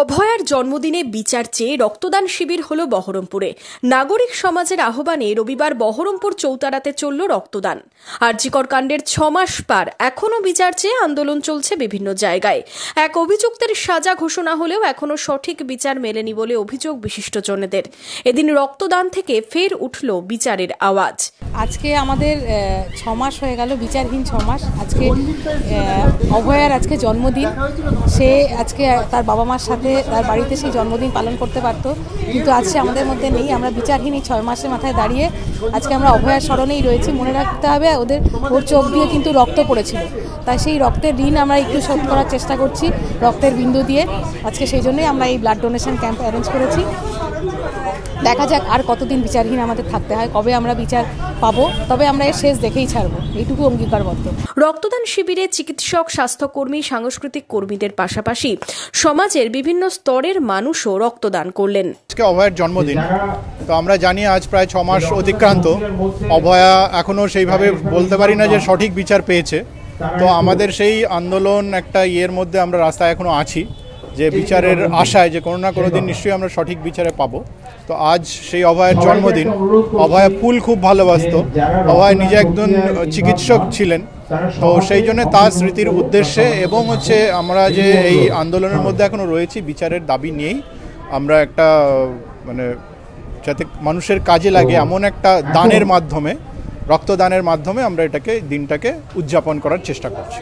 অভয়ার জন্মদিনে বিচার চেয়ে রক্তদান শিবির হল বহরমপুরে। নাগরিক সমাজের আহ্বানে রবিবার বহরমপুর চৌতারাতে চলল রক্তদান। আর.জি. কর কাণ্ডের 6 মাস পার এখনও বিচার চেয়ে আন্দোলন চলছে বিভিন্ন জায়গায়। এক অভিযুক্তের সাজা ঘোষণা হলেও এখনও সঠিক বিচার মেলেনি বলে অভিযোগ বিশিষ্টজনেদের। এদিন রক্তদান থেকে ফের উঠল বিচারের আওয়াজ। আজকে আমাদের 6 মাস হয়ে গেল, বিচারহীন 6 মাস। আজকে অভয়ার আজকে জন্মদিন। সে আজকে তার বাবা মার সাথে তার বাড়িতে সেই জন্মদিন পালন করতে পারতো, কিন্তু আজকে আমাদের মধ্যে নেই। আমরা বিচারহীন 6 মাসের মাথায় দাঁড়িয়ে আজকে আমরা অভয়ার স্মরণেই রয়েছি। মনে রাখতে হবে ওর চোখ দিয়ে কিন্তু রক্ত পড়েছিল, তাই সেই রক্তের ঋণ আমরা একটু শোধ করার চেষ্টা করছি রক্তের বিন্দু দিয়ে। আজকে সেই জন্যই আমরা এই ব্লাড ডোনেশন ক্যাম্প অ্যারেঞ্জ করেছি। দেখা যাক আর কতদিন বিচারহীন আমাদের থাকতে হয়, কবে আমরা বিচার পাবো, তবে আমরা এর শেষ দেখেই ছাড়বো, এইটুকু অঙ্গীকারবদ্ধ। রক্তদান শিবিরে চিকিৎসক, স্বাস্থ্যকর্মী, সাংস্কৃতিক কর্মীদের পাশাপাশি সমাজের বিভিন্ন স্তরের মানুষও রক্তদান করলেন। আজকে অভয়ার জন্মদিন, তো আমরা জানি আজ প্রায় 6 মাস অতিক্রান্ত। অভয়া এখনো সেইভাবে বলতে পারি না যে সঠিক বিচার পেয়েছে। তো আমাদের সেই আন্দোলন একটা ইয়ের মধ্যে আমরা রাস্তায় এখনো আছি, যে বিচারের আশায় যে কোনো না কোনো দিন নিশ্চয়ই আমরা সঠিক বিচারে পাবো। তো আজ সেই অভয়ের জন্মদিন। অভয়া ফুল খুব ভালোবাসতো। অভয় নিজে একজন চিকিৎসক ছিলেন, তো সেই জন্য তার স্মৃতির উদ্দেশ্যে এবং আমরা যে এই আন্দোলনের মধ্যে এখনো রয়েছি বিচারের দাবি নিয়েই আমরা একটা যাতে মানুষের কাজে লাগে এমন একটা দানের মাধ্যমে, রক্তদানের মাধ্যমে আমরা দিনটাকে উদযাপন করার চেষ্টা করছি।